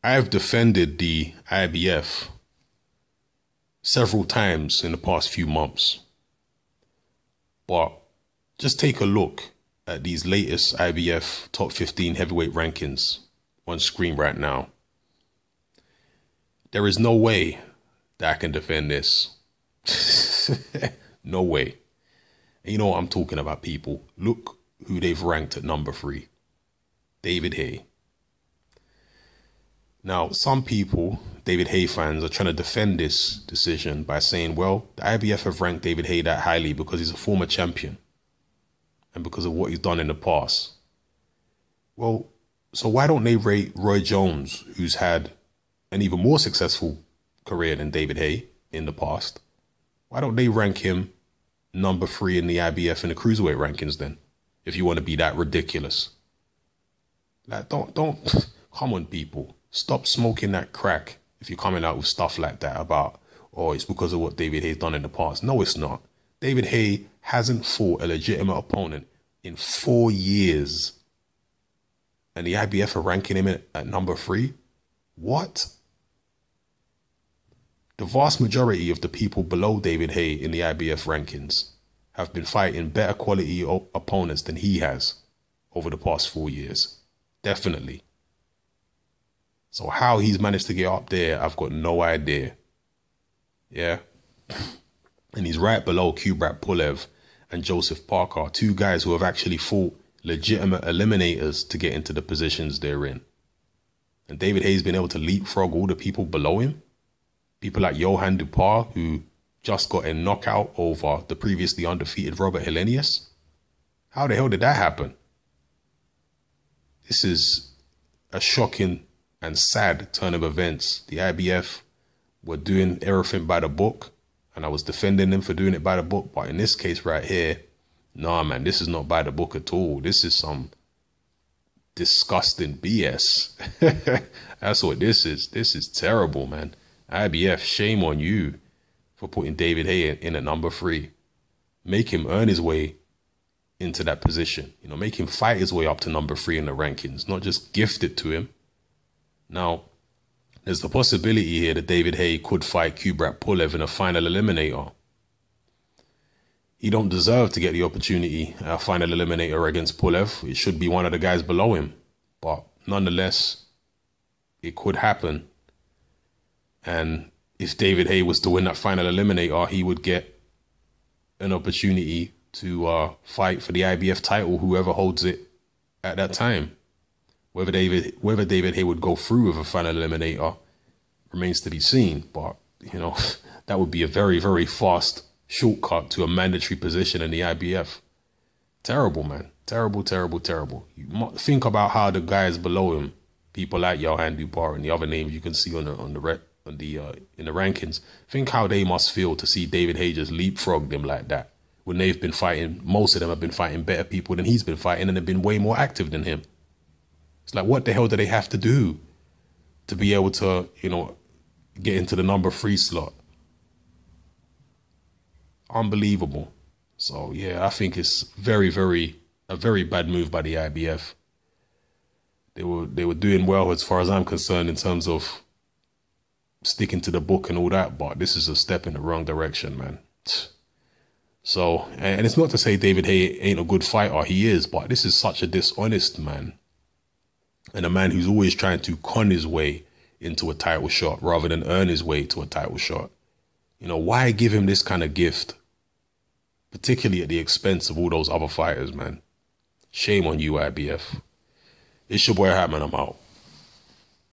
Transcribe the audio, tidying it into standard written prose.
I have defended the IBF several times in the past few months, but just take a look at these latest IBF top 15 heavyweight rankings on screen right now. There is no way that I can defend this. No way. And you know what I'm talking about, people. Look who they've ranked at number 3. David Haye. Now, some people, David Haye fans, are trying to defend this decision by saying, well, the IBF have ranked David Haye that highly because he's a former champion and because of what he's done in the past. Well, so why don't they rate Roy Jones, who's had an even more successful career than David Haye in the past? Why don't they rank him number 3 in the IBF in the cruiserweight rankings then, if you want to be that ridiculous? Like, don't, come on, people. Stop smoking that crack if you're coming out with stuff like that about, oh, it's because of what David Haye's done in the past. No, it's not. David Haye hasn't fought a legitimate opponent in 4 years. And the IBF are ranking him at number 3? What? The vast majority of the people below David Haye in the IBF rankings have been fighting better quality opponents than he has over the past 4 years. Definitely. So how he's managed to get up there, I've got no idea. Yeah. And he's right below Kubrat Pulev and Joseph Parker, 2 guys who have actually fought legitimate eliminators to get into the positions they're in. And David Haye's been able to leapfrog all the people below him. People like Johan Dupar, who just got a knockout over the previously undefeated Robert Helenius. How the hell did that happen? This is a shocking and sad turn of events. The IBF were doing everything by the book, and I was defending them for doing it by the book. But in this case right here, nah, man, this is not by the book at all. This is some disgusting BS. That's what this is. This is terrible, man. IBF, shame on you for putting David Haye in at number 3. Make him earn his way into that position. You know, make him fight his way up to number 3 in the rankings, not just gift it to him. Now, there's the possibility here that David Haye could fight Kubrat Pulev in a final eliminator. He don't deserve to get the opportunity at a final eliminator against Pulev. It should be one of the guys below him. But nonetheless, it could happen. And if David Haye was to win that final eliminator, he would get an opportunity to fight for the IBF title, whoever holds it at that time. Whether David Haye would go through with a final eliminator remains to be seen. But, you know, that would be a very, very fast shortcut to a mandatory position in the IBF. Terrible, man. Terrible, terrible, terrible. You think about how the guys below him, people like Johan Dupar and the other names you can see in the rankings, think how they must feel to see David Haye just leapfrog them like that. When they've been fighting, most of them have been fighting better people than he's been fighting, and have been way more active than him. It's like, what the hell do they have to do to be able to, you know, get into the number 3 slot? Unbelievable. So, yeah, I think it's a very bad move by the IBF. They were doing well as far as I'm concerned in terms of sticking to the book and all that, but this is a step in the wrong direction, man. So, and it's not to say David Haye ain't a good fighter, he is, but this is such a dishonest man. And a man who's always trying to con his way into a title shot rather than earn his way to a title shot. You know, why give him this kind of gift? Particularly at the expense of all those other fighters, man. Shame on you, IBF. It's your boy Hatman, I'm out.